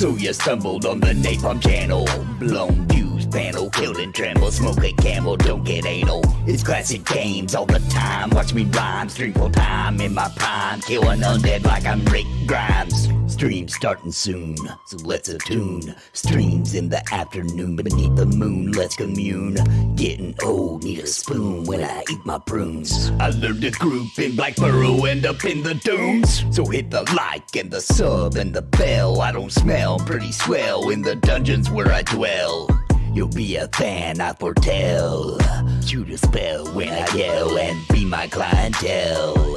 So you stumbled on the Napalm channel. Blown views panel, killed and tremble. Smoke a camel, don't get anal. It's classic games all the time. Watch me rhyme, stream full time in my prime. Killing undead like I'm Rick Grimes. Stream starting soon, so let's attune. Streams in the afternoon beneath the moon. Let's commune. Getting old, need a spoon when I eat my prunes. I learned to group in Black Burrow, end up in the dunes. So hit the like and the sub and the bell. I don't smell pretty swell in the dungeons where I dwell. You'll be a fan, I foretell. Shoot a spell when I yell and be my clientele.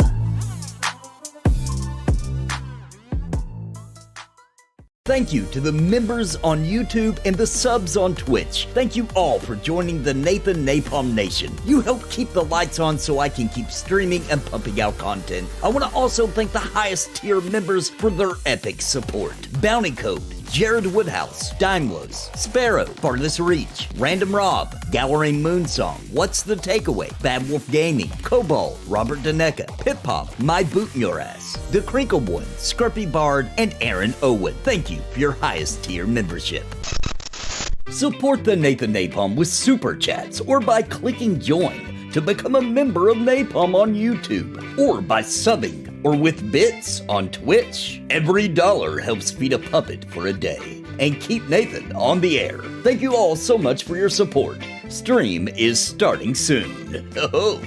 Thank you to the members on YouTube and the subs on Twitch. Thank you all for joining the Nathan Napalm Nation. You help keep the lights on so I can keep streaming and pumping out content. I want to also thank the highest tier members for their epic support. Bounty Code, Jared Woodhouse, Dymlos, Sparrow, Farthest Reach, Random Rob, Gallery Moonsong, What's the Takeaway, Bad Wolf Gaming, Cobalt, Robert Daneka, Pip Pop, My Boot in Your Ass, The Crinkle Boy, Scruffy Bard, and Aaron Owen. Thank you for your highest tier membership. Support the Nathan Napalm with super chats or by clicking join to become a member of Napalm on YouTube, or by subbing or with bits on Twitch. Every dollar helps feed a puppet for a day and keep Nathan on the air. Thank you all so much for your support. Stream is starting soon. Oh.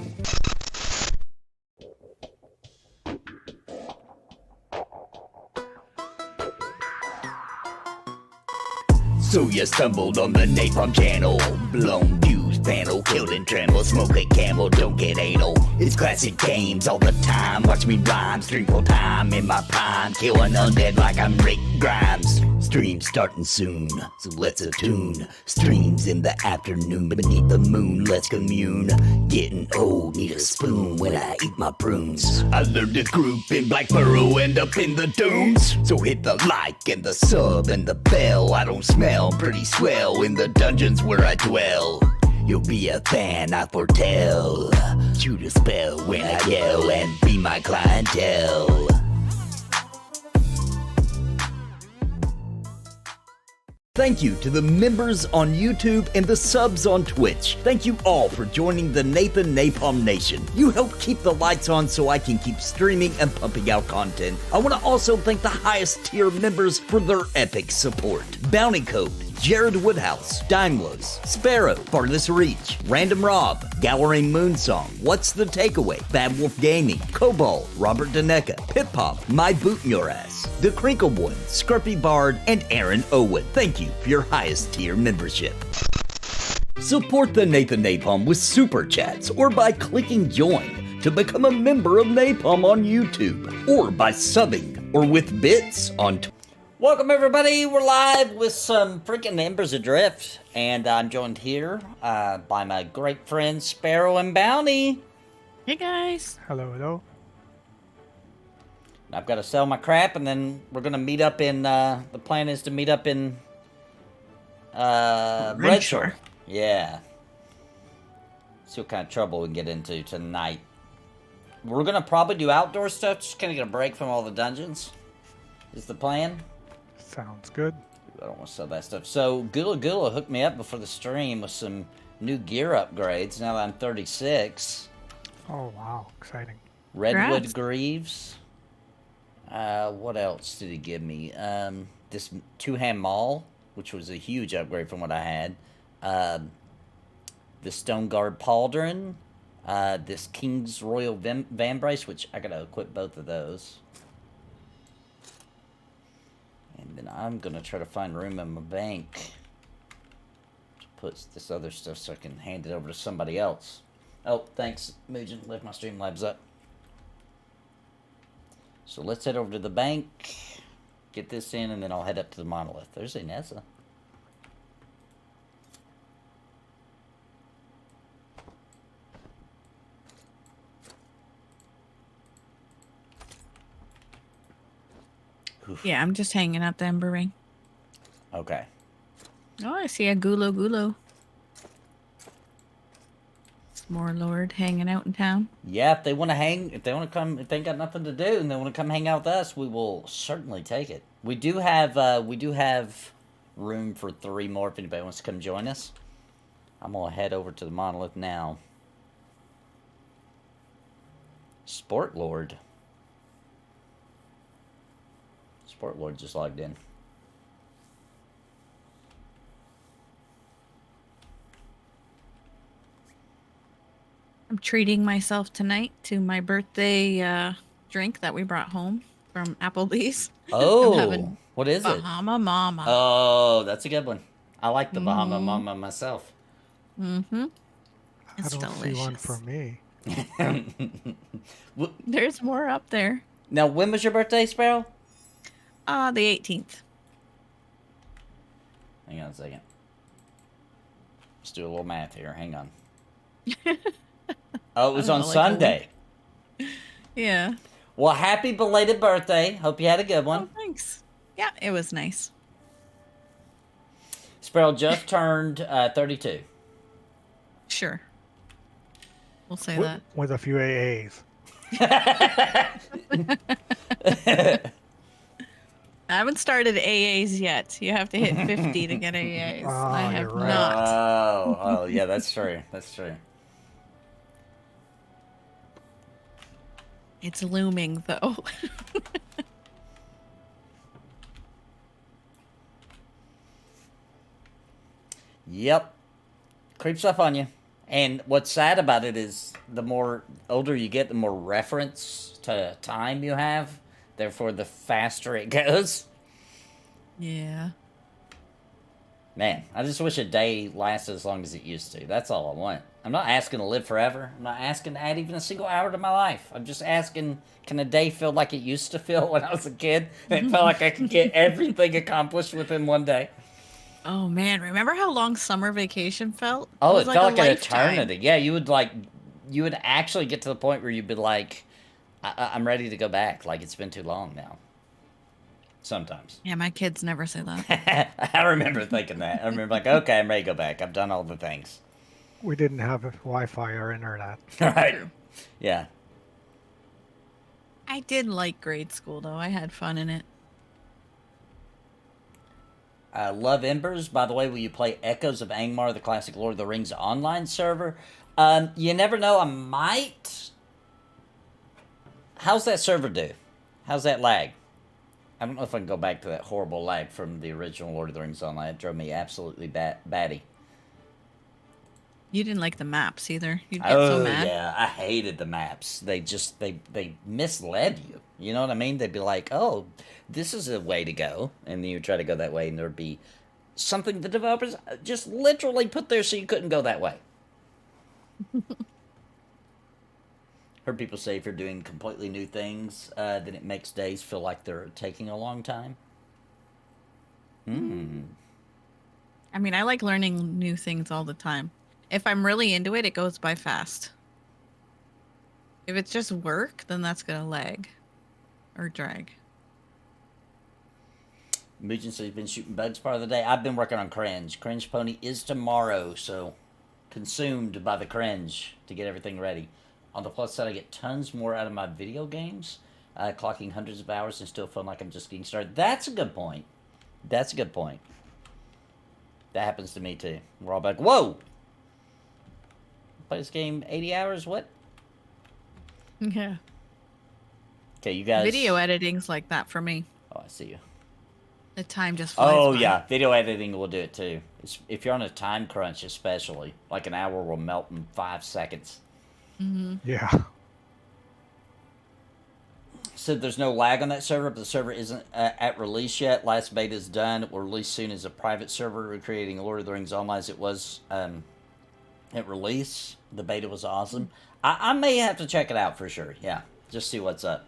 So you stumbled on the Napalm channel. Blown views panel, killed and tremble. Smoke a camel, don't get anal. It's classic games all the time. Watch me rhyme, stream full time in my prime. Killing undead like I'm Rick Grimes. Stream starting soon, so let's attune. Streams in the afternoon beneath the moon. Let's commune. Getting old, need a spoon when I eat my prunes. I learned to group in Black Burrow, end up in the dunes. So hit the like and the sub and the bell. I don't smell pretty swell in the dungeons where I dwell. You'll be a fan, I foretell. Shoot a spell when I yell and be my clientele. Thank you to the members on YouTube and the subs on Twitch. Thank you all for joining the Nathan Napalm Nation. You help keep the lights on so I can keep streaming and pumping out content. I want to also thank the highest tier members for their epic support. Bounty Code, Jared Woodhouse, Dymlos, Sparrow, Farthest Reach, Random Rob, Gallery Moonsong, What's the Takeaway, Bad Wolf Gaming, Cobalt, Robert Daneka, Pip Pop, My Boot in Your Ass, The Crinkle Boy, Scruffy Bard, and Aaron Owen. Thank you for your highest tier membership. Support the Nathan Napalm with super chats or by clicking join to become a member of Napalm on YouTube, or by subbing or with bits on Twitch. Welcome everybody, we're live with some freaking Embers Adrift, and I'm joined here by my great friends Sparrow and Bounty. Hey guys! Hello, hello. I've got to sell my crap, and then we're going to meet up in, the plan is to meet up in Redshore. Yeah. See what kind of trouble we can get into tonight. We're going to probably do outdoor stuff, just kind of get a break from all the dungeons. Is the plan? Sounds good. I don't want to sell that stuff. So, Gula hooked me up before the stream with some new gear upgrades, now that I'm 36. Oh, wow. Exciting. Redwood Congrats. Greaves. What else did he give me? This two-hand maul, which was a huge upgrade from what I had. The Stone Guard Pauldron. This King's Royal Vambrace, which I gotta equip both of those. And then I'm gonna try to find room in my bank to put this other stuff so I can hand it over to somebody else. Oh, thanks, Mugen. Left my Streamlabs up. So let's head over to the bank, get this in, and then I'll head up to the monolith. There's Inessa. Oof. Yeah, I'm just hanging out the Ember Ring. Okay. Oh, I see a Gulo. More Lord hanging out in town. Yeah, if they want to hang, if they want to come, if they ain't got nothing to do and they want to come hang out with us, we will certainly take it. We do have room for 3 more if anybody wants to come join us. I'm gonna head over to the monolith now. Sport Lord just logged in. I'm treating myself tonight to my birthday drink that we brought home from Applebee's. Oh, I'm having what is it? Bahama Mama. Oh, that's a good one. I like the Bahama Mama myself. Mm-hmm. I It's don't see one for me. There's more up there. Now, when was your birthday, Sparrow? The 18th. Hang on a second. Let's do a little math here. Hang on. Oh, it was on Sunday. Yeah. Well, happy belated birthday. Hope you had a good one. Oh, thanks. Yeah, it was nice. Sparrow just turned 32. Sure. We'll say that. With a few AAs. I haven't started AAs yet. You have to hit 50 to get AAs. Oh, I have you're right. not. Oh, yeah, that's true. That's true. It's looming, though. Yep. Creeps up on you. And what's sad about it is the more older you get, the more reference to time you have. Therefore, the faster it goes. Yeah. Man, I just wish a day lasted as long as it used to. That's all I want. I'm not asking to live forever. I'm not asking to add even a single hour to my life. I'm just asking, can a day feel like it used to feel when I was a kid? And it felt like I could get everything accomplished within one day. Oh, man. Remember how long summer vacation felt? Oh, it was felt like a an lifetime. eternity. Yeah, you would actually get to the point where you'd be like, I'm ready to go back. Like, it's been too long now. Sometimes. Yeah, my kids never say that. I remember thinking that. I remember like, okay, I'm ready to go back. I've done all the things. We didn't have Wi-Fi or internet. Right. True. Yeah. I did like grade school, though. I had fun in it. Love Embers. By the way, will you play Echoes of Angmar, the classic Lord of the Rings online server? You never know. I might. How's that server do? How's that lag? I don't know if I can go back to that horrible lag from the original Lord of the Rings online. It drove me absolutely batty. You didn't like the maps either. You'd get so mad. Yeah, I hated the maps. They misled you. You know what I mean? They'd be like, "Oh, this is a way to go," and then you try to go that way, and there'd be something the developers just literally put there so you couldn't go that way. Heard people say if you're doing completely new things, then it makes days feel like they're taking a long time. I mean, I like learning new things all the time. If I'm really into it, it goes by fast. If it's just work, then that's going to lag or drag. Mugen says he's been shooting bugs part of the day. I've been working on Cringe. Cringe Pony is tomorrow, so consumed by the cringe to get everything ready. On the plus side, I get tons more out of my video games, clocking hundreds of hours and still feeling like I'm just getting started. That's a good point. That's a good point. That happens to me too. We're all like, whoa! Play this game 80 hours? What? Yeah. Okay, you guys. Video editing's like that for me. Oh, I see you. The time just flies Oh, by. yeah. Video editing will do it too. If you're on a time crunch, especially, like an hour will melt in 5 seconds. Yeah. So there's no lag on that server, but the server isn't at release yet. Last beta is done. It will release soon as a private server recreating Lord of the Rings Online as it was at release. The beta was awesome. I may have to check it out for sure. Yeah, just see what's up.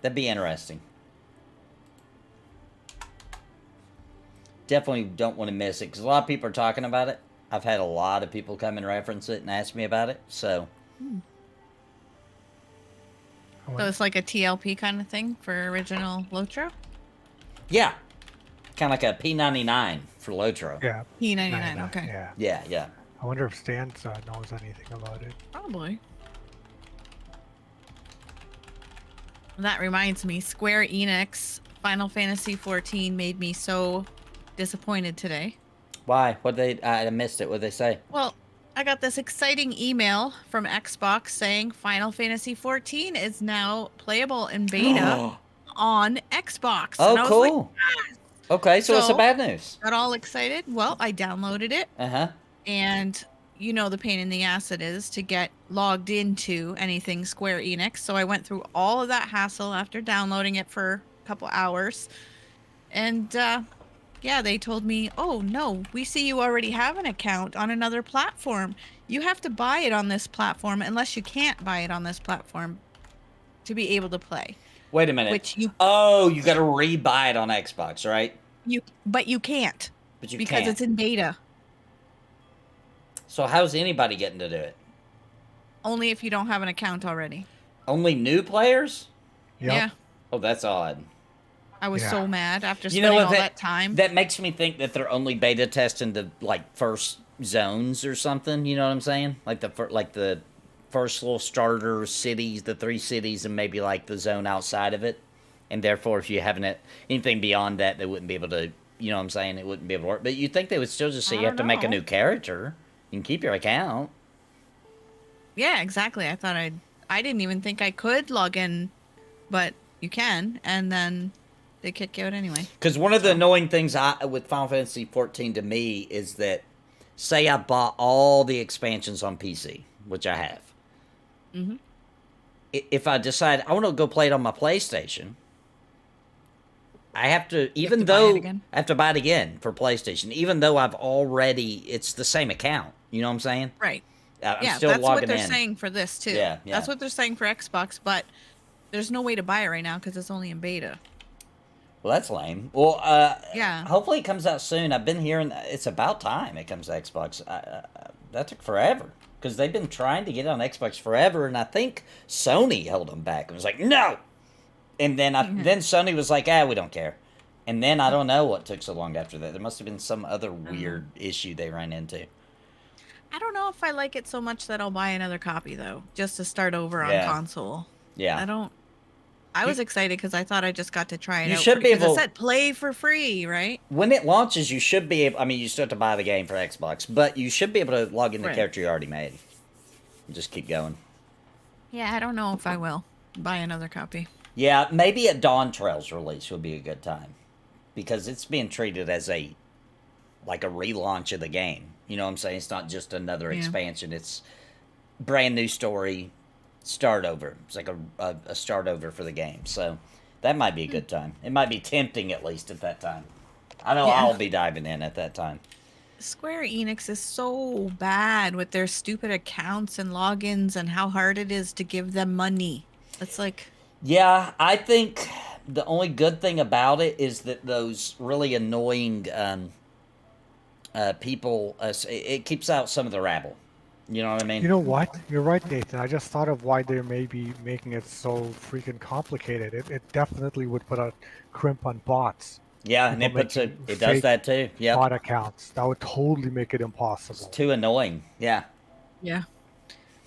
That'd be interesting. Definitely don't want to miss it because a lot of people are talking about it. I've had a lot of people come and reference it and ask me about it. So. So it's like a TLP kind of thing for original Lotro? Yeah. Kind of like a P99 for Lotro. Yeah. P99, okay. Yeah. Yeah, yeah. I wonder if Stan knows anything about it. Probably. That reminds me, Square Enix Final Fantasy 14 made me so disappointed today. Why? I missed it. What'd they say? Well, I got this exciting email from Xbox saying Final Fantasy 14 is now playable in beta on Xbox. Oh, and I was cool. like, yes! Okay, so what's the bad news? Got all excited. Well, I downloaded it. Uh-huh. And you know the pain in the ass it is to get logged into anything Square Enix. So I went through all of that hassle after downloading it for a couple hours. And yeah, they told me, oh no, we see you already have an account on another platform. You have to buy it on this platform unless you can't buy it on this platform to be able to play. Wait a minute. You got to re-buy it on Xbox, right? But you can't. Because it's in beta. So how's anybody getting to do it? Only if you don't have an account already. Only new players? Yep. Yeah. Oh, that's odd. I was so mad after spending all that time. That makes me think that they're only beta testing the first zones or something. You know what I'm saying? Like the first little starter cities, the 3 cities, and maybe like the zone outside of it. And therefore, if you haven't anything beyond that, they wouldn't be able to. You know what I'm saying? It wouldn't be able to work. But you'd think they would still just say you have to make a new character. You can keep your account. Yeah, exactly. I didn't even think I could log in, but you can, and then they kick you out anyway. Because one of the annoying things with Final Fantasy 14 to me is that, say I bought all the expansions on PC, which I have. Mm-hmm. If I decide I want to go play it on my PlayStation, I have to, even though I have to buy it again for PlayStation, even though it's the same account. You know what I'm saying? Right. I'm still logging in. That's what they're saying for this too. Yeah. That's what they're saying for Xbox, but there's no way to buy it right now because it's only in beta. Well, that's lame. Well, yeah. Hopefully it comes out soon. I've been hearing it's about time it comes to Xbox. That took forever because they've been trying to get it on Xbox forever, and I think Sony held them back and was like, no. And then then Sony was like, we don't care. And then I don't know what took so long after that. There must have been some other weird issue they ran into. I don't know if I like it so much that I'll buy another copy though, just to start over on console. Yeah. I was excited because I thought I just got to try it out. You should be able. It said play for free, right? When it launches, you should be able. I mean, you still have to buy the game for Xbox, but you should be able to log in the character you already made. Just keep going. Yeah, I don't know if I will buy another copy. Yeah, maybe at Dawn Trail's release would be a good time, because it's being treated as a relaunch of the game. You know what I'm saying? It's not just another expansion. It's brand new story, start over. It's like a start over for the game. So that might be a good time. It might be tempting at least at that time. I know I'll be diving in at that time. Square Enix is so bad with their stupid accounts and logins and how hard it is to give them money. It's like... Yeah, I think the only good thing about it is that those really annoying people, it keeps out some of the rabble. You know what I mean? You know what? You're right, Nathan. I just thought of why they may be making it so freaking complicated. It definitely would put a crimp on bots. Yeah, and it does that too. Yeah, bot accounts. That would totally make it impossible. It's too annoying. Yeah. Yeah.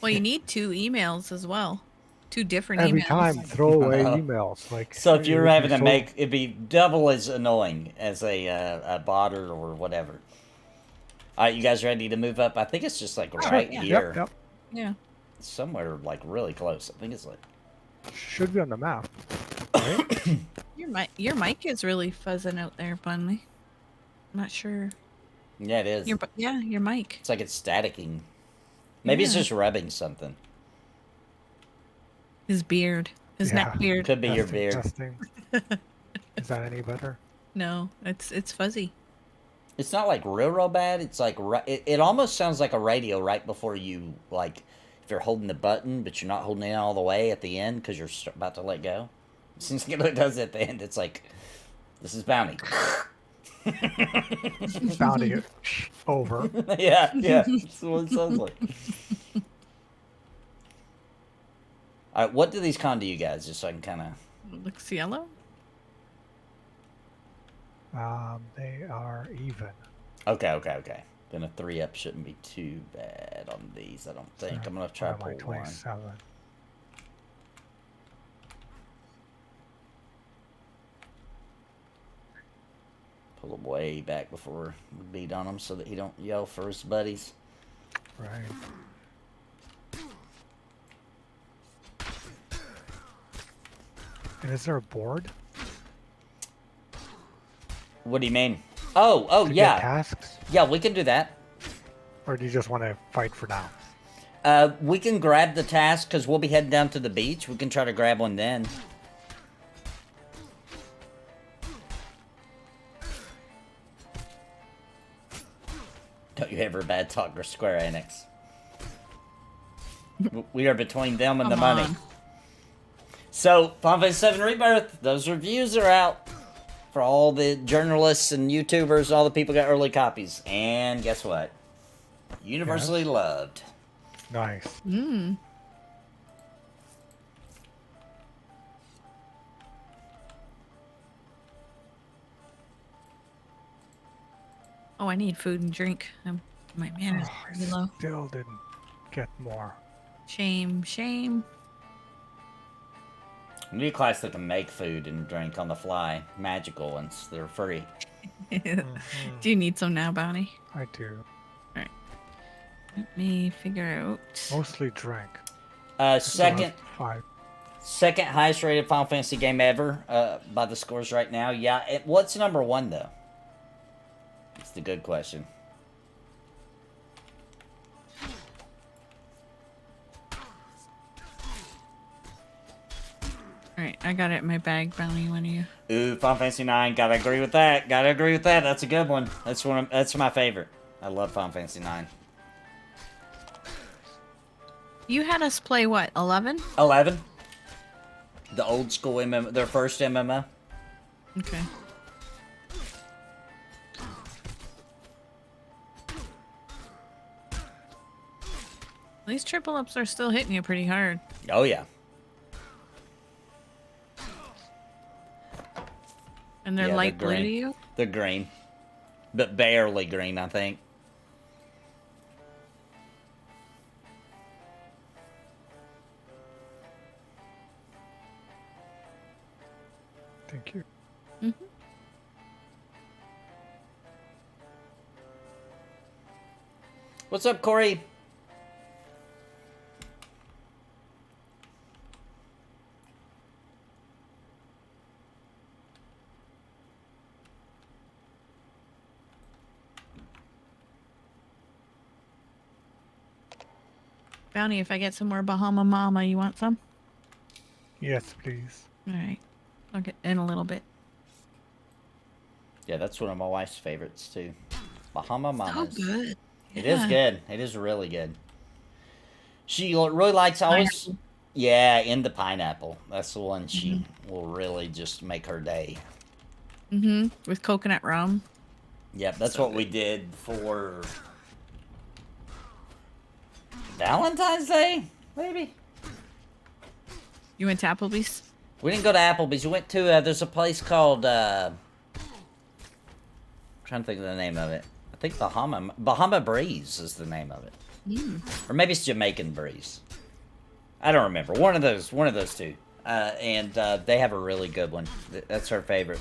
Well, you need 2 emails as well. 2 different Every emails. time, throw away emails. So if you're having to it'd be double as annoying as a botter or whatever. All right, you guys ready to move up? I think it's just right here. Yep. Yeah. Somewhere really close. I think it's should be on the map. Right? Your mic is really fuzzing out there, Bunley. I'm not sure. Yeah, it is. Your mic. It's like it's staticking. Maybe it's just rubbing something. His beard. His neck beard. Could be your beard. Is that any better? No, it's fuzzy. It's not real bad. It's it almost sounds like a radio right before you if you're holding the button, but you're not holding it all the way at the end because you're about to let go. It seems like it does at the end. It's like, this is bounty. Bounty over. Yeah. That's what it sounds like. All right, what do these con to you guys, just so I can kind of... Looks yellow? They are even. Okay. Then a 3-up shouldn't be too bad on these, I don't think. I'm going to try pull 27. pull him way back before we beat on him so that he don't yell for his buddies. Right. And is there a board? What do you mean? Oh, To yeah. get tasks? Yeah, we can do that. Or do you just want to fight for now? We can grab the task because we'll be heading down to the beach. We can try to grab one then. Don't you ever bad talk or Square Enix. We are between them and the money. on. So, Final Fantasy VII Rebirth, those reviews are out for all the journalists and YouTubers, all the people got early copies. And guess what? Universally loved. Nice. Mm. Oh, I need food and drink. My mana is pretty low. Still didn't get more. Shame, shame. New class that can make food and drink on the fly. Magical ones. They're free. Do you need some now, Bounty? I do. Let me figure out. Mostly drink. Second Five. second highest rated Final Fantasy game ever by the scores right now. Yeah. What's number one, though? It's the good question. Alright, I got it in my bag, Bounty. When are you? Ooh, Final Fantasy 9. Gotta agree with that. Gotta agree with that. That's a good one. That's my favorite. I love Final Fantasy 9. You had us play what? 11? 11. The old school MMO, their first MMO. Okay. These triple ups are still hitting you pretty hard. Oh yeah. And they're Yeah, light they're blue to green. you? They're green, but barely green, I think. Thank you. Mm-hmm. What's up, Corey? Bounty, if I get some more Bahama Mama, you want some? Yes, please. Alright. I'll get in a little bit. Yeah, that's one of my wife's favorites too. Bahama Mamas. So good. It is good. It is really good. She really likes always. Pineapple. Yeah, in the pineapple. That's the one she will really just make her day. Mm-hmm. With coconut rum. Yep, that's what we did for Valentine's Day, maybe. You went to Applebee's? We didn't go to Applebee's. We went to there's a place called I'm trying to think of the name of it. I think Bahama Breeze is the name of it. Or maybe it's Jamaican Breeze. I don't remember. One of those two. And they have a really good one. That's her favorite.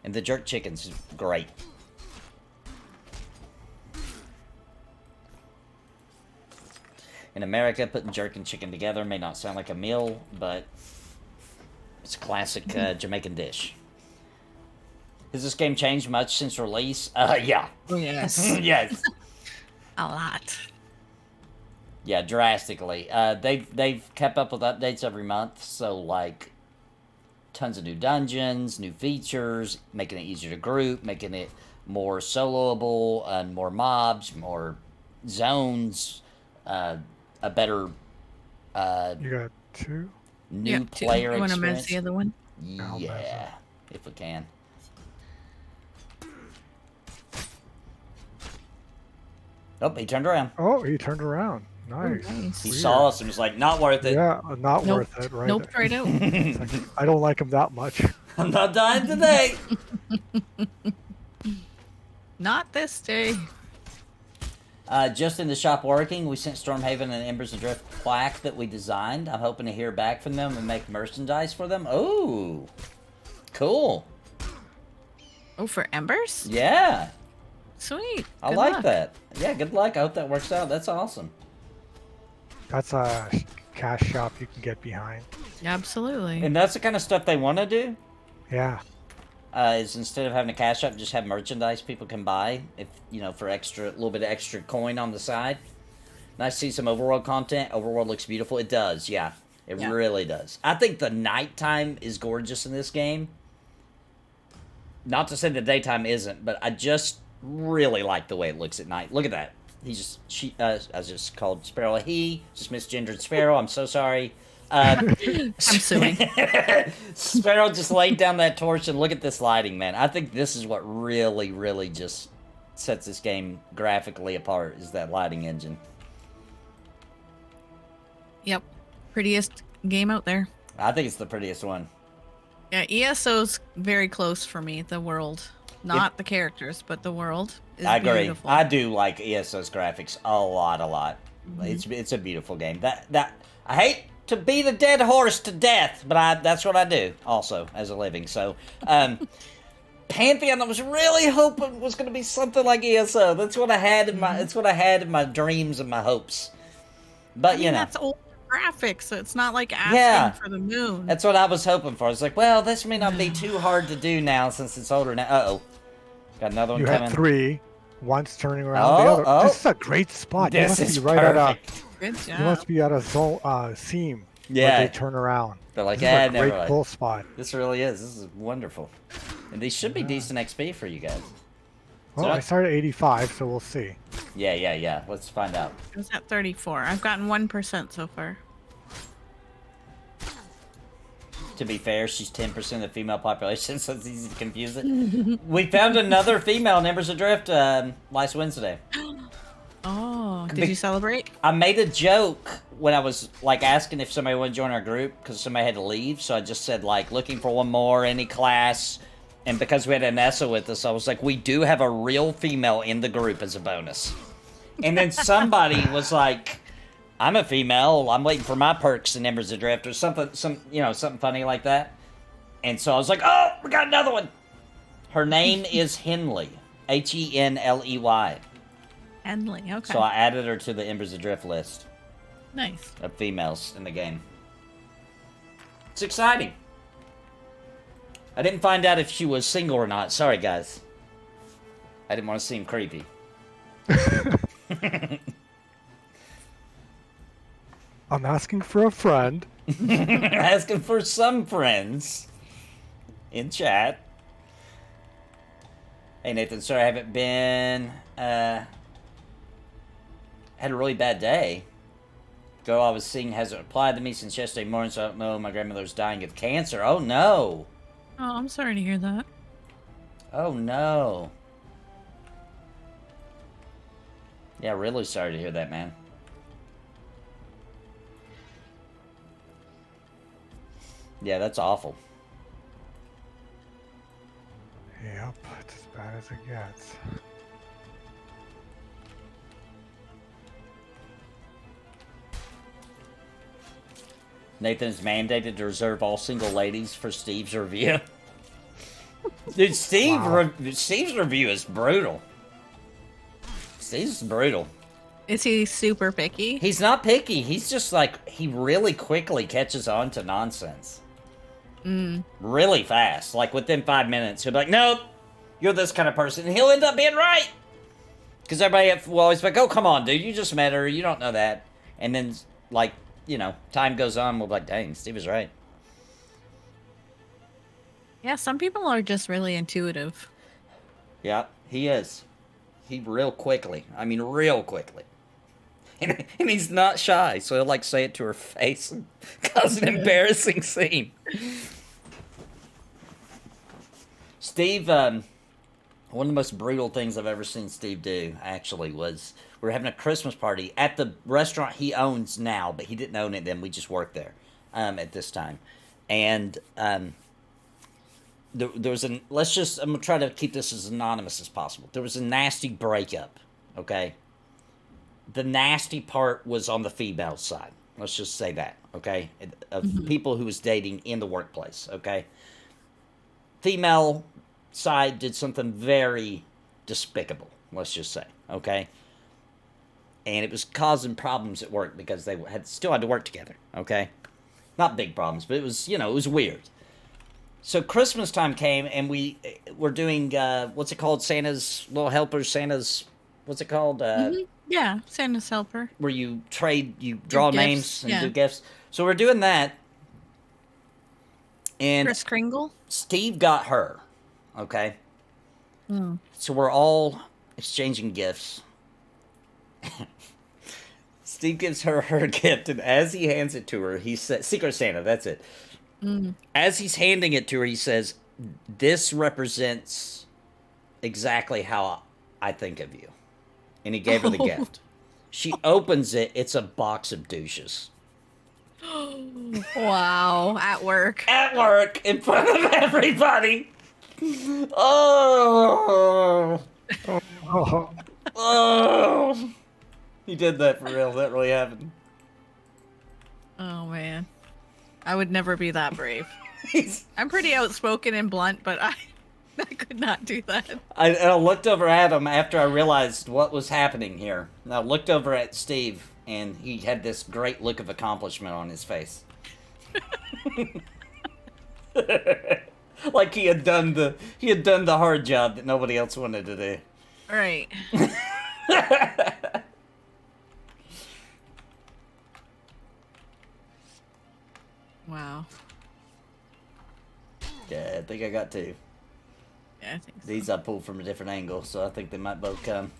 And the jerk chicken's great. In America, putting jerk and chicken together may not sound like a meal, but it's a classic Jamaican dish. Has this game changed much since release? Yeah. Oh, yes. Yes. A lot. Yeah, drastically. They've kept up with updates every month, so like tons of new dungeons, new features, making it easier to group, making it more soloable, and more mobs, more zones, a better You got two? new Yeah, player you want to experience. mess the other one? I'll mess Yeah, if we can. Oh, he turned around. Oh, he turned around. Nice. nice. He Weird. saw us and was like, not worth it. Yeah, not Nope. worth it, right? Nope, right out. It's like, I don't like him that much. I'm not dying today. Not this day. Just in the shop working, we sent Stormhaven an Embers Adrift plaque that we designed. I'm hoping to hear back from them and make merchandise for them. Oh, cool. Oh, for Embers? Yeah, Sweet. I Good like luck. that. Yeah, good luck. I hope that works out. That's awesome. That's a cash shop you can get behind. Absolutely. And that's the kind of stuff they want to do. Yeah. Is instead of having a cash shop, just have merchandise people can buy, if for a little bit of extra coin on the side. Nice to see some overworld content. Overworld looks beautiful. It does, yeah. It really does. I think the nighttime is gorgeous in this game. Not to say the daytime isn't, but I just really like the way it looks at night. Look at that. I just called Sparrow a he. Just misgendered Sparrow. I'm so sorry. I'm suing. Sparrow just laid down that torch, and look at this lighting, man. I think this is what really, really just sets this game graphically apart, is that lighting engine. Yep. Prettiest game out there. I think it's the prettiest one. Yeah, ESO's very close for me, the world. Not the characters, but the world is I agree. beautiful. I do like ESO's graphics a lot. It's a beautiful game. That I hate to beat a dead horse to death, but that's what I do also as a living. So, Pantheon, I was really hoping was going to be something like ESO. That's what I had in my. That's what I had in my dreams and my hopes. But that's old graphics, so it's not like asking for the moon. That's what I was hoping for. It's like, well, this may not be too hard to do now since it's older now. Uh-oh. Got another one You coming. had 3. One's turning around the other. This is a great spot. This you must is be right at Good job. You must be at a seam. Yeah. Where they turn around. They're like, this is a never great mind. pull spot. This really is. This is wonderful. And these should be decent XP for you guys. Well, I started at 85, so we'll see. Yeah. Let's find out. I was at 34. I've gotten 1% so far. To be fair, she's 10% of the female population, so it's easy to confuse it. We found another female in Embers Adrift last Wednesday. Oh, did you celebrate? I made a joke when I was asking if somebody wanted to join our group because somebody had to leave. So I just said looking for one more, any class. And because we had Anessa with us, I was like, we do have a real female in the group as a bonus. And then somebody was like, I'm a female. I'm waiting for my perks in Embers Adrift or something, something funny like that. And so I was like, oh, we got another one. Her name is Henley, Henley. Henley, okay. So I added her to the Embers Adrift list Nice. of females in the game. It's exciting. I didn't find out if she was single or not. Sorry, guys. I didn't want to seem creepy. I'm asking for a friend. Asking for some friends in chat. Hey, Nathan, sorry I haven't been... had a really bad day. Girl I was seeing hasn't replied to me since yesterday morning, so I don't know. My grandmother's dying of cancer. Oh, no. Oh, I'm sorry to hear that. Oh, no. Yeah, really sorry to hear that, man. Yeah, that's awful. Yep, it's as bad as it gets. Nathan is mandated to reserve all single ladies for Steve's review. Dude, Steve's review is brutal. Steve's brutal. Is he super picky? He's not picky. He's just he really quickly catches on to nonsense. Really fast. Within 5 minutes, he'll be like, nope, you're this kind of person. And he'll end up being right. Because everybody will always be like, oh, come on, dude, you just met her. You don't know that. And then, time goes on, we'll be like, dang, Steve was right. Yeah, some people are just really intuitive. Yeah, he is. Real quickly. And he's not shy, so he'll say it to her face and cause an embarrassing scene. Steve, one of the most brutal things I've ever seen Steve do, actually, was we were having a Christmas party at the restaurant he owns now, but he didn't own it then. We just worked there at this time. And there was I'm going to try to keep this as anonymous as possible. There was a nasty breakup, okay? The nasty part was on the female side. Let's just say that, okay? Of people who was dating in the workplace, okay? Female side did something very despicable, let's just say, okay? And it was causing problems at work because they still had to work together, okay? Not big problems, but it was, you know, it was weird. So Christmas time came, and we're doing, what's it called? Santa's Little Helpers, Santa's, what's it called? Yeah, Santa's helper. Where you draw gifts, names and yeah. do gifts. So we're doing that. And Kris Kringle. Steve got her, okay? Mm. So we're all exchanging gifts. Steve gives her her gift, and as he hands it to her, he says, Secret Santa, that's it. Mm. As he's handing it to her, he says, this represents exactly how I think of you. And he gave her the gift. She opens it, it's a box of douches. Wow, at work. At work, in front of everybody. Oh. Oh, Oh. He did that for real. That really happened. Oh man, I would never be that brave. He's- I'm pretty outspoken and blunt, but I could not do that. I looked over at him after I realized what was happening here. And I looked over at Steve, and he had this great look of accomplishment on his face. Like he had done the hard job that nobody else wanted to do. All right. Wow. Yeah, I think I got two. Yeah, I think so. These I pulled from a different angle, so I think they might both come.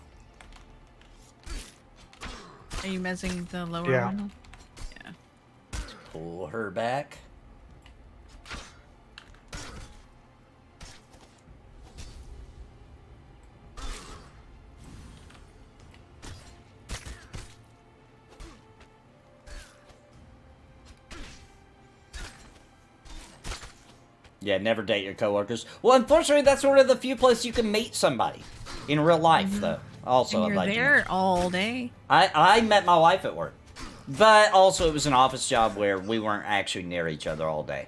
Are you mezzing the lower Yeah. one? Yeah. Pull her back. Yeah, never date your coworkers. Well, unfortunately, that's one of the few places you can meet somebody in real life, though. Also, And I'd you're like to there all day. I met my wife at work, but also it was an office job where we weren't actually near each other all day.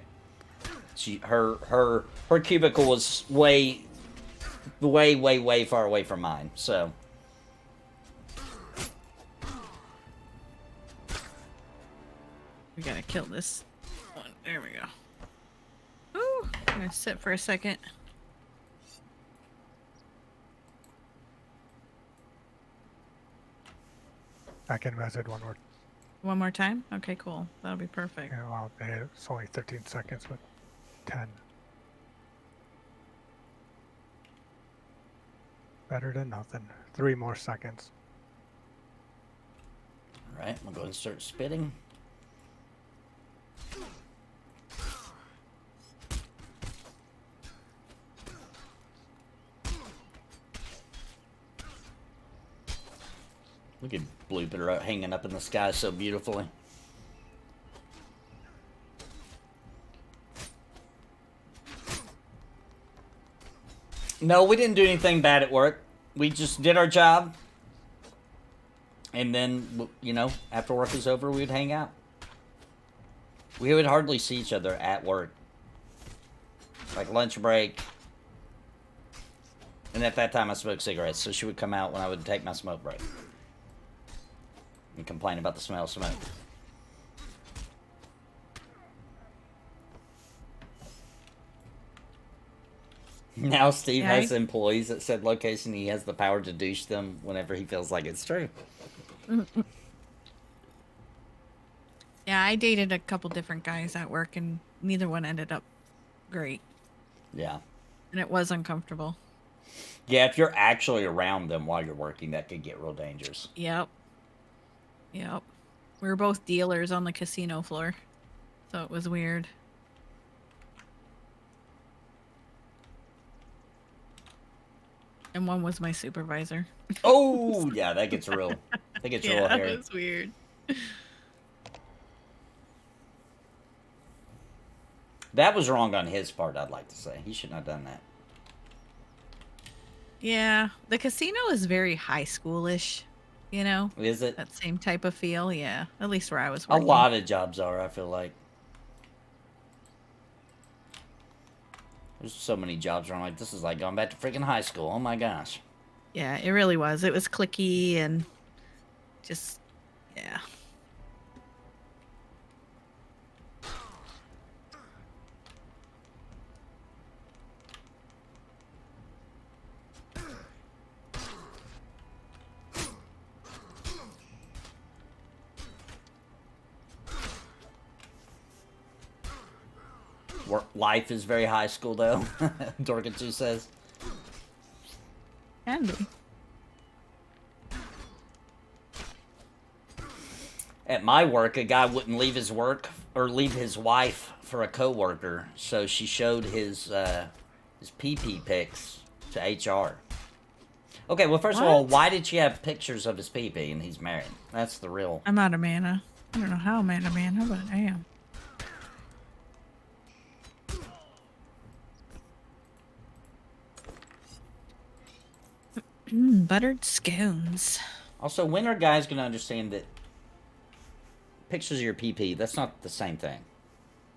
Her cubicle was way far away from mine. So We gotta kill this one. There we go. Ooh, I'm gonna sit for a second. I can message one more. One more time? Okay, cool. That'll be perfect. Yeah, well, it's only 13 seconds, but 10. Better than nothing. 3 more seconds. all right, we'll go and start spitting. Look at Blooper out hanging up in the sky so beautifully. No, we didn't do anything bad at work. We just did our job. And then, you know, after work was over, we'd hang out. We would hardly see each other at work. Like lunch break. And at that time, I smoked cigarettes, so she would come out when I would take my smoke break. And complain about the smell of smoke. Now Steve Yeah, has employees at said location. He has the power to douche them whenever he feels like it's true. Yeah, I dated a couple different guys at work, and neither one ended up great. Yeah. And it was uncomfortable. Yeah, if you're actually around them while you're working, that could get real dangerous. Yep. Yep. We were both dealers on the casino floor, so it was weird. And one was my supervisor. Oh, yeah, that gets real. That gets real Yeah, hairy. it was weird. That was wrong on his part, I'd like to say. He shouldn't have done that. Yeah, the casino is very high schoolish, you know? Is it? That same type of feel, yeah. At least where I was A working. lot of jobs are, I feel like. There's so many jobs where I'm like, this is like going back to freaking high school. Oh my gosh. Yeah, it really was. It was clicky and just, yeah. Life is very high school, though. Dorkatsu says. Can be. At my work, a guy wouldn't leave his work or leave his wife for a coworker, so she showed his PP pics to HR. Okay, well, first of all, why did she have pictures of his PP and he's married? That's the real. I'm out of mana. I don't know how I'm out of mana, but I am. Buttered scones. Also, when are guys going to understand that pictures of your PP, that's not the same thing?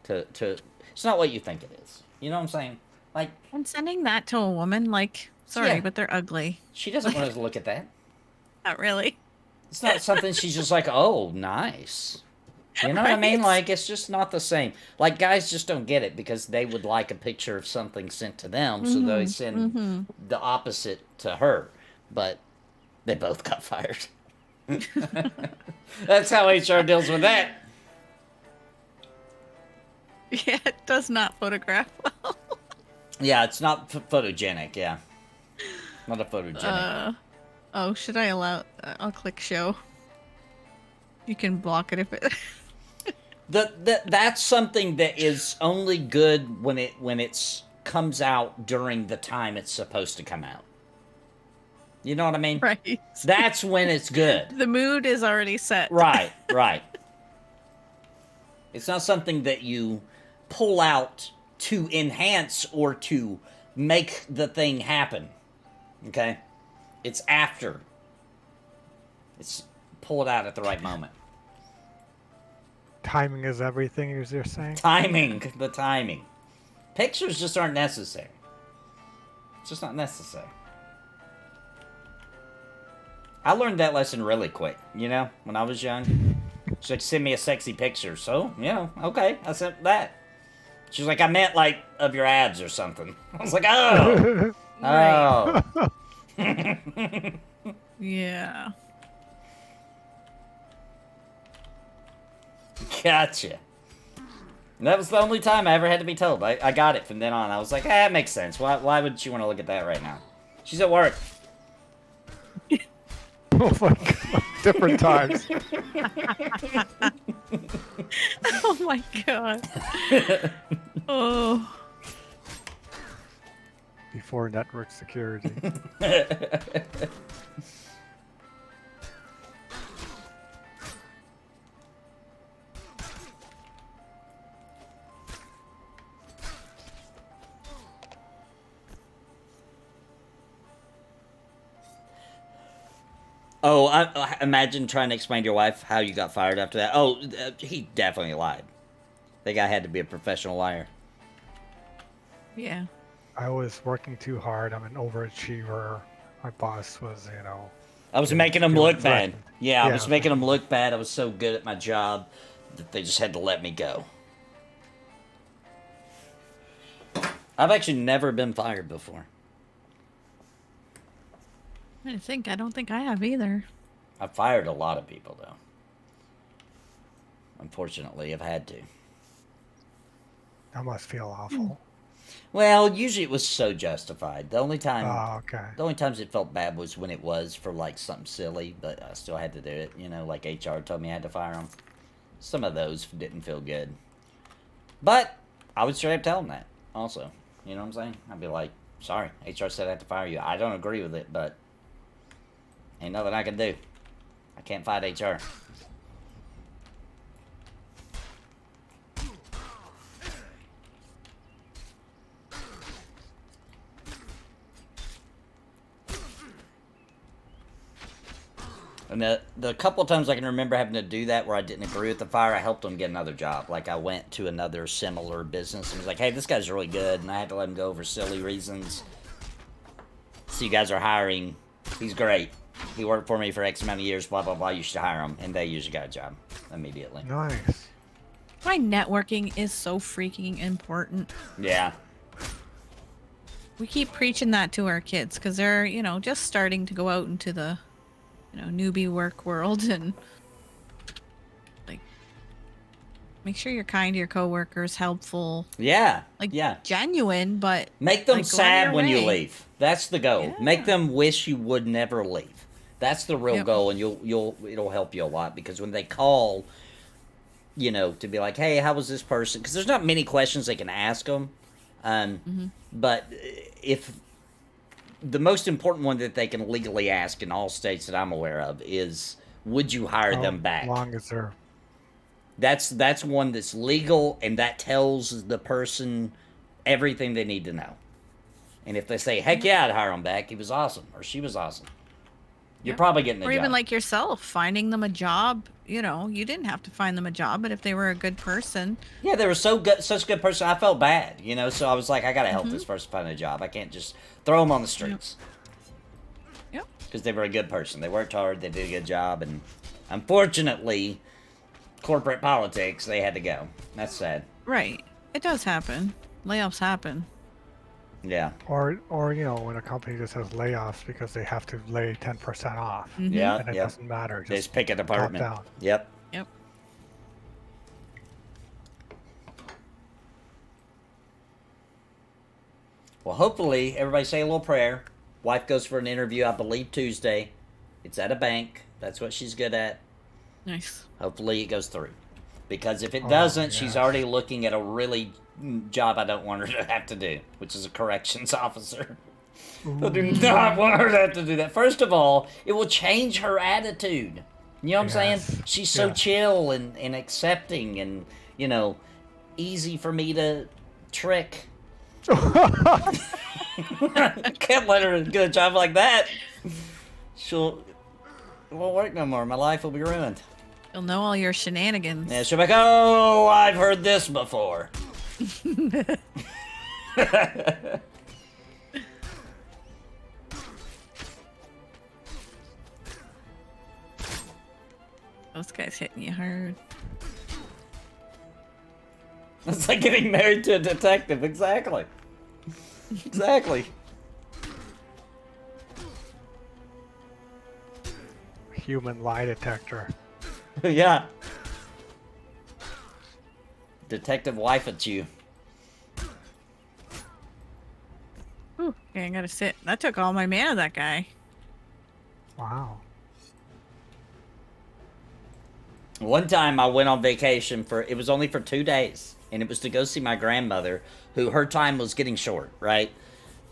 It's not what you think it is. You know what I'm saying? Like, I'm sending that to a woman, like, sorry, Yeah. but they're ugly. she doesn't want us to look at that. Not really. It's not something she's just like, oh, nice. You know what I mean? Right? Like, it's just not the same. Like, guys just don't get it because they would like a picture of something sent to them, so they send the opposite to her. But they both got fired. That's how HR deals with that. Yeah, it does not photograph well. Yeah, it's not photogenic, yeah. Not a photogenic. Oh, should I allow... I'll click show. You can block it if it... That's something that is only good when it's comes out during the time it's supposed to come out. You know what I mean? Right. That's when it's good. The mood is already set. Right, right. It's not something that you pull out to enhance or to make the thing happen. Okay? It's after. It's pull it out at the right moment. Timing is everything, as you're saying. Timing, the timing. Pictures just aren't necessary. It's just not necessary. I learned that lesson really quick, you know, when I was young. She's like, send me a sexy picture. So, you know, okay, I sent that. She's like, I meant, like, of your abs or something. I was like, oh. Oh. Yeah. Gotcha. And that was the only time I ever had to be told. I got it from then on. I was like, that makes sense. Why would you want to look at that right now? She's at work. Oh my god. Different times. Oh my god. Oh. Before network security. Oh, I imagine trying to explain to your wife how you got fired after that. Oh, he definitely lied. That guy had to be a professional liar. Yeah. I was working too hard. I'm an overachiever. My boss was, you know... I was making him look bad. threatened. Yeah, I Yeah. was making him look bad. I was so good at my job that they just had to let me go. I've actually never been fired before. I don't think I have either. I've fired a lot of people, though. Unfortunately, I've had to. That must feel awful. Well, usually it was so justified. The only time... Oh, okay. The only times it felt bad was when it was for, like, something silly, but I still had to do it. You know, like HR told me I had to fire them. Some of those didn't feel good. But I would straight up tell them that, also. You know what I'm saying? I'd be like, sorry, HR said I had to fire you. I don't agree with it, but ain't nothing I can do. I can't fight HR. And the couple of times I can remember having to do that where I didn't agree with the fire, I helped them get another job. Like, I went to another similar business and was like, hey, this guy's really good, and I had to let him go for silly reasons. So you guys are hiring. He's great. He worked for me for X amount of years, blah, blah, blah. You should hire him. And they usually got a job immediately. Nice. Why networking is so freaking important. Yeah. We keep preaching that to our kids because they're, you know, just starting to go out into the, you know, newbie work world, and like, make sure you're kind to your coworkers, helpful. Yeah. Like, yeah. genuine, but Make them like, go sad your when you way. leave. That's the goal. Yeah. Make them wish you would never leave. That's the real Yep. goal, and it'll help you a lot, because when they call, you know, to be like, hey, how was this person? Because there's not many questions they can ask them. But if the most important one that they can legally ask in all states that I'm aware of is, would you hire them back? How long is there? That's one that's legal, and that tells the person everything they need to know. And if they say, heck yeah, I'd hire him back, he was awesome, or she was awesome, you're probably getting the Or job. even like yourself, finding them a job. You know, you didn't have to find them a job, but if they were a good person. Yeah, they were such a good person. I felt bad, you know, so I was like, I gotta help this person find a job. I can't just throw them on the streets. Yep. Because they were a good person. They worked hard, they did a good job, and unfortunately, corporate politics, they had to go. That's sad. Right. It does happen. Layoffs happen. Yeah. Or you know, when a company just has layoffs because they have to lay 10% off, Yeah, and it yeah. doesn't matter. They just pick a department. down. Yep. Yep. Well, hopefully, everybody say a little prayer. Wife goes for an interview, I believe, Tuesday. It's at a bank. That's what she's good at. Nice. Hopefully, it goes through. Because if it doesn't, she's yes. already looking at a really job I don't want her to have to do, which is a corrections officer. I do not want her to have to do that. First of all, it will change her attitude. You know what I'm saying? Yes. She's so Yes. chill and accepting and, you know, easy for me to trick. Can't let her get a job like that. It won't work no more. My life will be ruined. You'll know all your shenanigans. Yeah, she'll be like, oh, I've heard this before. Those guys hitting you hard. It's like getting married to a detective. Exactly. Exactly. Human lie detector. Yeah. Detective wife at you. Ooh, okay, I gotta sit. That took all my mana, that guy. Wow. One time I went on vacation it was only for 2 days, and it was to go see my grandmother, who her time was getting short, right?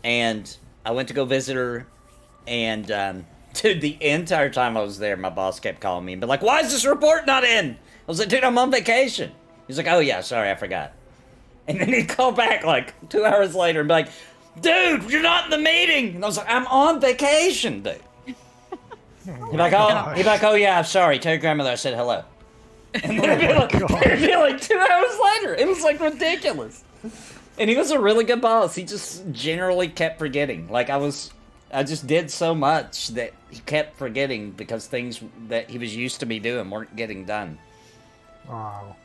And I went to go visit her, and dude, the entire time I was there, my boss kept calling me and be like, why is this report not in? I was like, dude, I'm on vacation. He's like, oh yeah, sorry, I forgot. And then he'd call back like 2 hours later and be like, dude, you're not in the meeting. And I was like, I'm on vacation, dude. He'd be like, oh yeah, I'm sorry. Tell your grandmother I said hello. And then it'd be like 2 hours later. It was like ridiculous. And he was a really good boss. He just generally kept forgetting. Like I just did so much that he kept forgetting because things that he was used to me doing weren't getting done. Wow.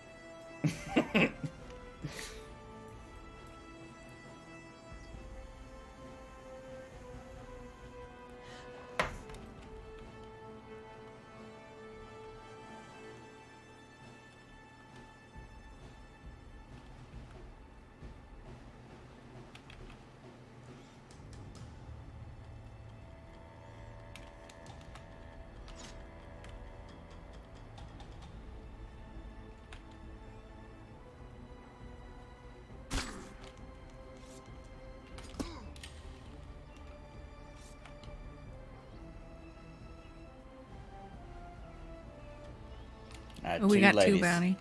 Oh, we got two bounty.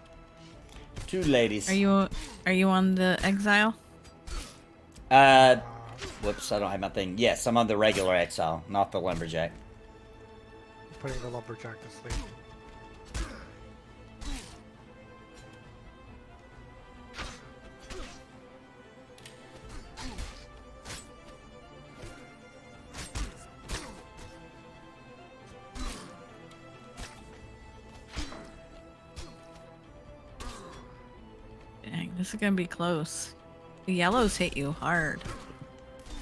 2 ladies. Are you on the exile? Whoops, I don't have my thing. Yes, I'm on the regular exile, not the lumberjack. putting the lumberjack to sleep. Dang, this is gonna be close. The yellows hit you hard.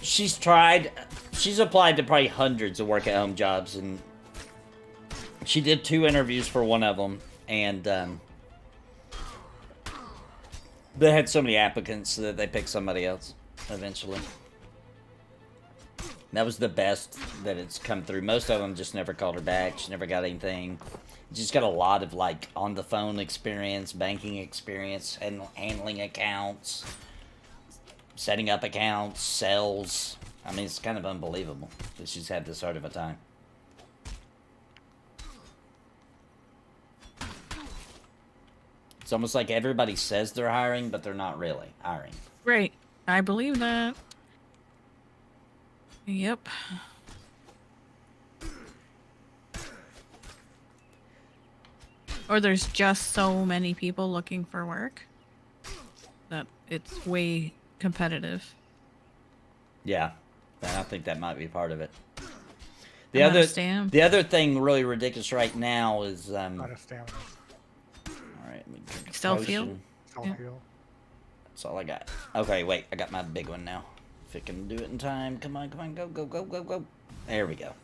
She's applied to probably hundreds of work-at-home jobs, and she did 2 interviews for one of them, and they had so many applicants that they picked somebody else eventually. That was the best that it's come through. Most of them just never called her back. She never got anything. She's got a lot of, like, on-the-phone experience, banking experience, and handling accounts, setting up accounts, sales. I mean, it's kind of unbelievable that she's had this hard of a time. It's almost like everybody says they're hiring, but they're not really hiring. Right. I believe that. Yep. Or there's just so many people looking for work that it's way competitive. Yeah, and I think that might be part of it. I'm out of stamina. The other thing really ridiculous right now is Out of stamina. all right, let me drink a Self-heal? potion. Self-heal. That's all I got. Okay, wait, I got my big one now. If it can do it in time, come on, go, go, go, go, go. There we go.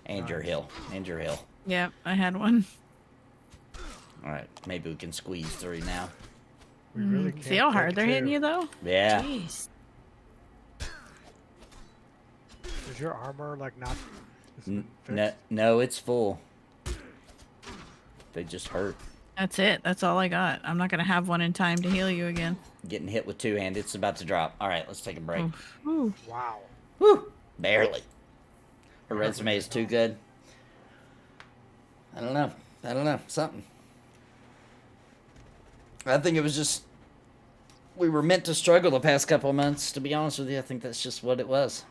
And your heal, and your heal. Yep, I had one. All right, maybe we can squeeze through now. We really can't See how hard they're hitting you, though? Yeah. Jeez. Is your armor like not? No, fixed? no, it's full. They just hurt. That's it. That's all I got. I'm not going to have one in time to heal you again. Getting hit with 2 hands. It's about to drop. All right, let's take a break. Ooh. Wow. Woo! Barely. Her resume is too good. I don't know. Something. I think it was just... We were meant to struggle the past couple of months, to be honest with you. I think that's just what it was.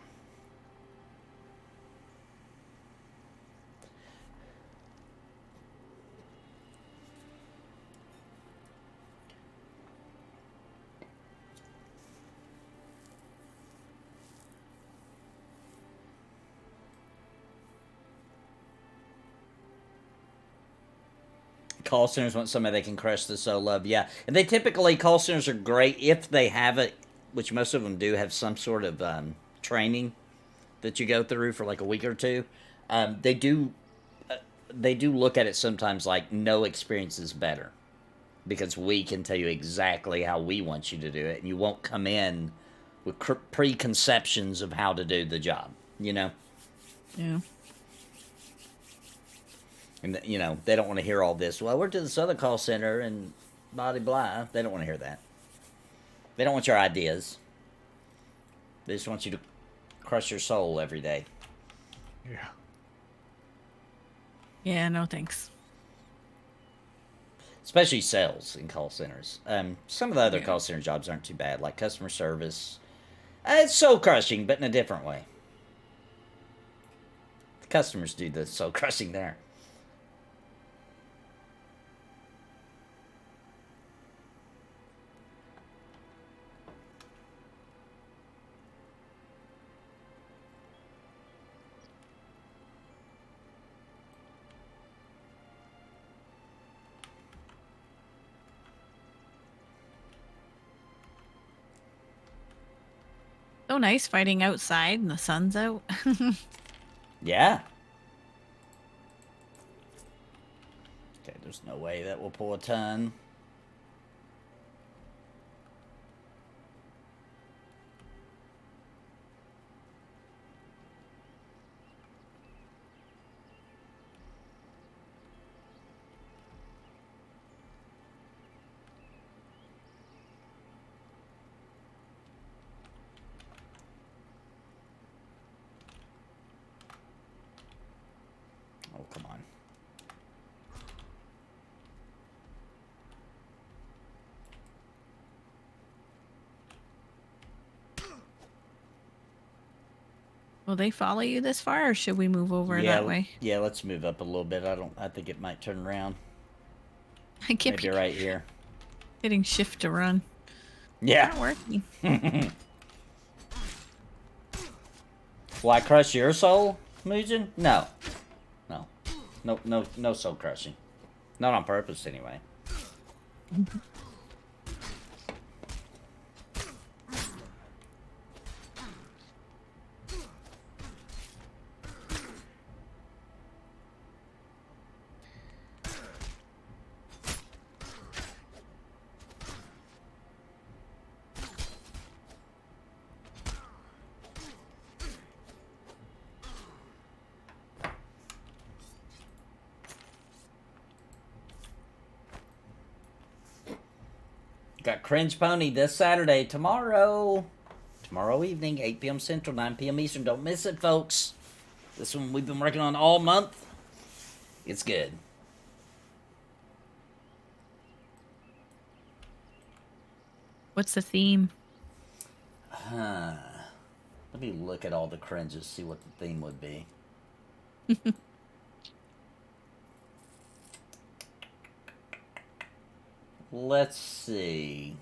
Call centers want somebody they can crush the soul of. Yeah. And they typically, call centers are great if they have it, which most of them do have some sort of training that you go through for like a week or 2. They do look at it sometimes like no experience is better, because we can tell you exactly how we want you to do it, and you won't come in with preconceptions of how to do the job, you know? Yeah. And, you know, they don't want to hear all this. Well, I worked at this other call center and blah, blah. They don't want to hear that. They don't want your ideas. They just want you to crush your soul every day. Yeah. Yeah, no thanks. Especially sales in call centers. Some of the other call center jobs aren't too bad, like customer service. It's soul crushing, but in a different way. The customers do the soul crushing there. So nice fighting outside and the sun's out. Yeah. Okay, there's no way that will pull a ton. Oh, come on. Will they follow you this far, or should we move over that way? Yeah, let's move up a little bit. I think it might turn around. I keep Maybe right here. hitting shift to run. Yeah. Not working. Will I crush your soul, Mugen? No. No soul crushing. Not on purpose, anyway. Got Cringe Pony this Saturday, tomorrow evening, 8 p.m. Central, 9 p.m. Eastern. Don't miss it, folks. This one we've been working on all month. It's good. What's the theme? Let me look at all the cringes, see what the theme would be. Let's see.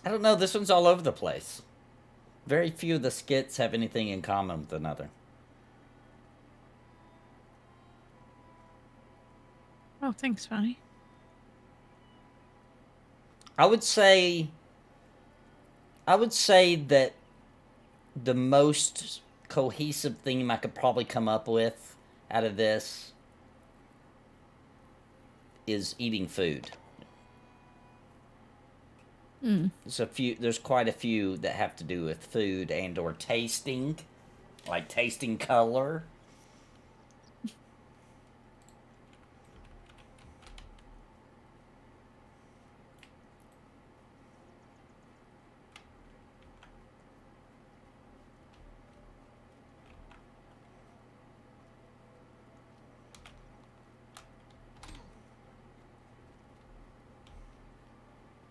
I don't know, this one's all over the place. Very few of the skits have anything in common with another. Oh, thanks, Bonnie. I would say that the most cohesive theme I could probably come up with out of this is eating food. There's quite a few that have to do with food and or tasting, like tasting color.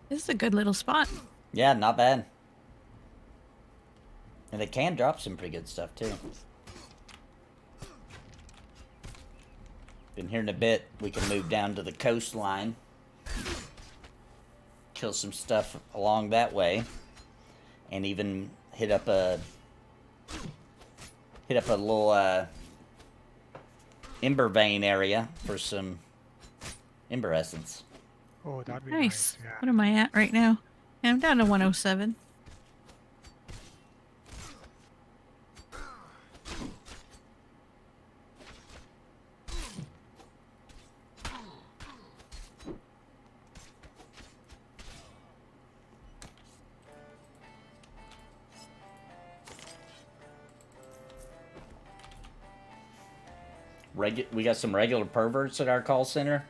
This is a good little spot. Yeah, not bad. And they can drop some pretty good stuff, too. Been here in a bit, we can move down to the coastline. Kill some stuff along that way. And even hit up a little ember vein area for some ember essence. Oh, that'd be Nice. nice. Yeah. What am I at right now? Yeah, I'm down to 107. We got some regular perverts at our call center.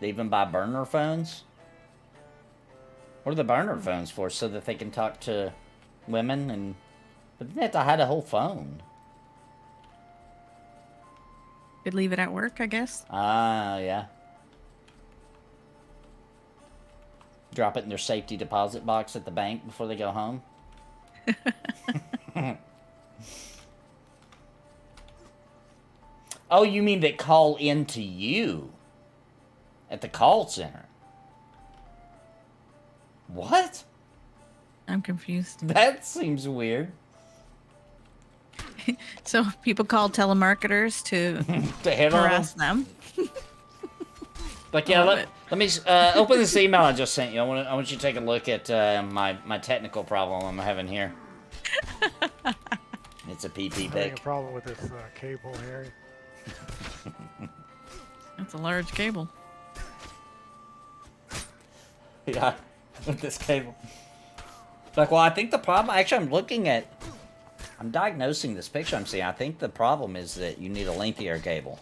They even buy burner phones. What are the burner phones for? So that they can talk to women and... But then they have to hide a whole phone. Could leave it at work, I guess. Ah, yeah. Drop it in their safety deposit box at the bank before they go home. Oh, you mean that call in to you at the call center? What? I'm confused. That seems weird. So people call telemarketers to To hit on harass them. Like, yeah, Love let me open this email I just sent you. I want you to take a look at my technical problem I'm having here. It's a PP Having a pic. problem with this cable, Harry. That's a large cable. Yeah, with this cable. Like, well, I think the problem... Actually, I'm diagnosing this picture I'm seeing. I think the problem is that you need a lengthier cable.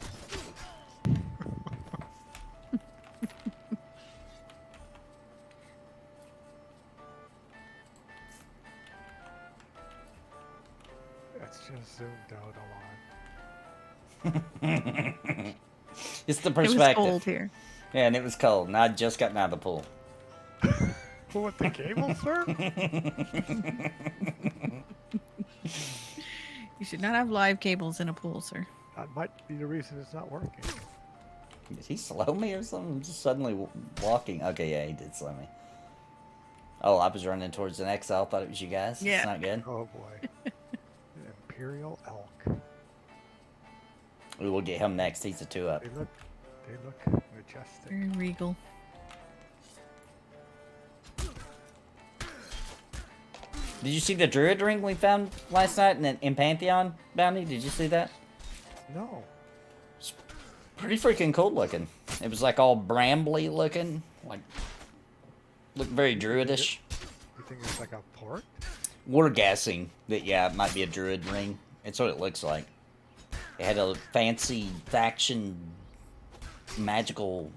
It's just zoomed out a lot. It's the It was perspective. cold here. Yeah, and it was cold, and I'd just gotten out of the pool. Pull with the cable, sir? You should not have live cables in a pool, sir. That might be the reason it's not working. Did he slow me or something? I'm just suddenly walking. Okay, yeah, he did slow me. Oh, I was running towards the next cell. Thought it was you guys. Yeah. It's not good. Oh boy. An Imperial elk. We will get him next. He's a 2-up. They look majestic. Very regal. Did you see the druid ring we found last night in Pantheon bounty? Did you see that? No. It's pretty freaking cool looking. It was like all brambly looking, like looked very druidish. You think it's like a port? We're guessing that yeah, it might be a druid ring. It's what it looks like. It had a fancy faction magical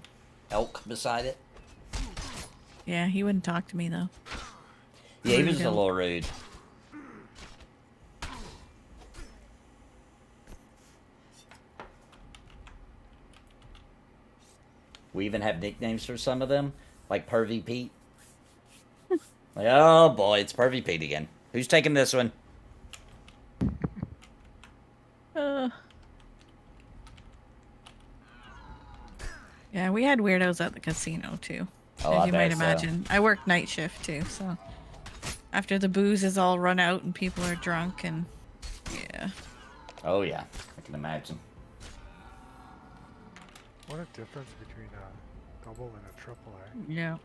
elk beside it. Yeah, he wouldn't talk to me though. Yeah, he was a Rude. little rude. We even have nicknames for some of them, like Pervy Pete. Like, oh boy, it's Pervy Pete again. Who's taking this one? Yeah, we had weirdos at the casino too. Oh, as I you bet might so. imagine. I work night shift too, so after the booze is all run out and people are drunk and yeah. Oh yeah, I can imagine. What a difference between a double and a triple, eh? Yeah.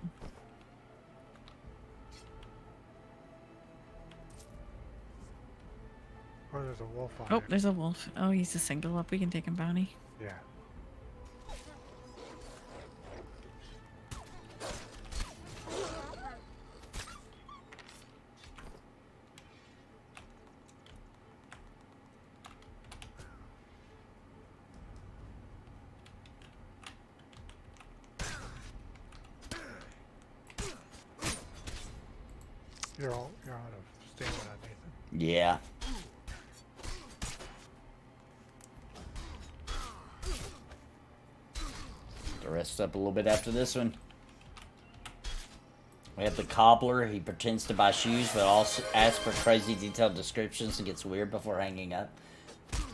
Or there's a wolf on Oh, it. there's a wolf. Oh, he's a single up. We can take him bounty. Yeah. You're out of stamina, Nathan. Yeah. To rest up a little bit after this one. We have the cobbler. He pretends to buy shoes, but also asks for crazy detailed descriptions and gets weird before hanging up.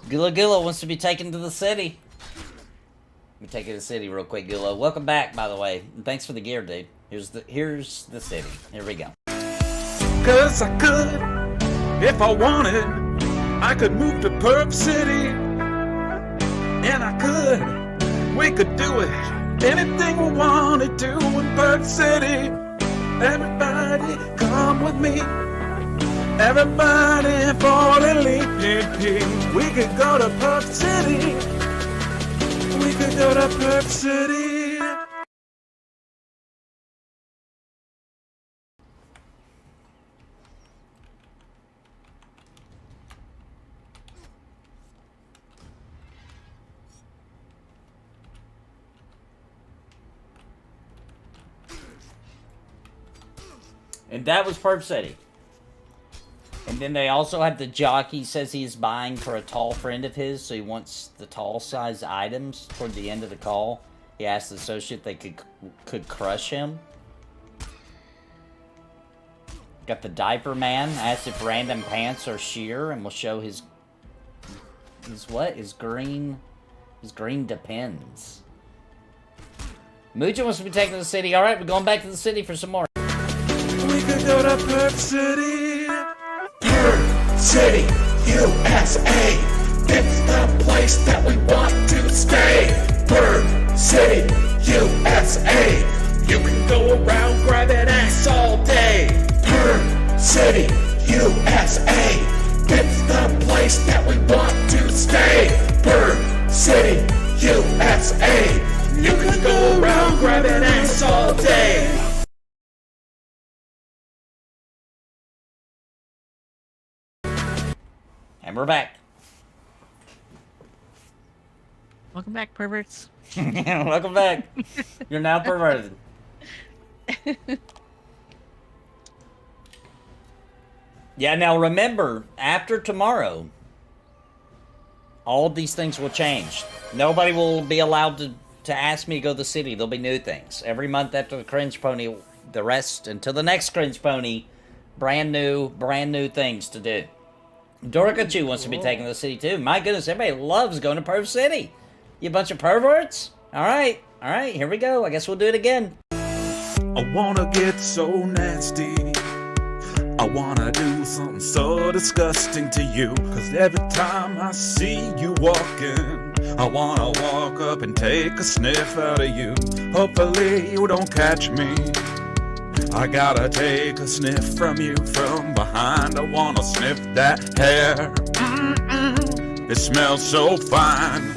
Gula Gula wants to be taken to the city. Let me take you to the city real quick, Gula. Welcome back, by the way. And thanks for the gear, dude. Here's the city. Here we go. 'Cause I could, if I wanted, I could move to Perp City. And I could, we could do it, anything we wanted to in Perp City. Everybody come with me, everybody fall in league. We could go to Perp City, we could go to Perp City. And that was Perp City. And then they also have the jockey says he's buying for a tall friend of his, so he wants the tall size items toward the end of the call. He asked the associate they could crush him. Got the diaper man, asked if random pants are sheer, and will show his what? His green depends. Muja wants to be taken to the city. Alright, we're going back to the city for some more. We could go to Perp City. Perp City, USA. It's the place that we want to stay. Perp City, USA. You can go around grabbing ass all day. Perp City, USA. It's the place that we want to stay. Perp City, USA. You can go around grabbing ass all day. And we're back. Welcome back, perverts. Welcome back. You're now perverted. Yeah, now remember, after tomorrow, All of these things will change. Nobody will be allowed to ask me to go to the city. There'll be new things. Every month after the Cringe Pony, the rest until the next Cringe Pony, brand new things to do. Dorkachu wants to be taken to the city too. My goodness, everybody loves going to Perv City. You bunch of perverts? Alright, here we go. I guess we'll do it again. I wanna get so nasty. I wanna do something so disgusting to you. Cause every time I see you walking, I wanna walk up and take a sniff out of you. Hopefully you don't catch me. I gotta take a sniff from you from behind. I wanna sniff that hair. It smells so fine.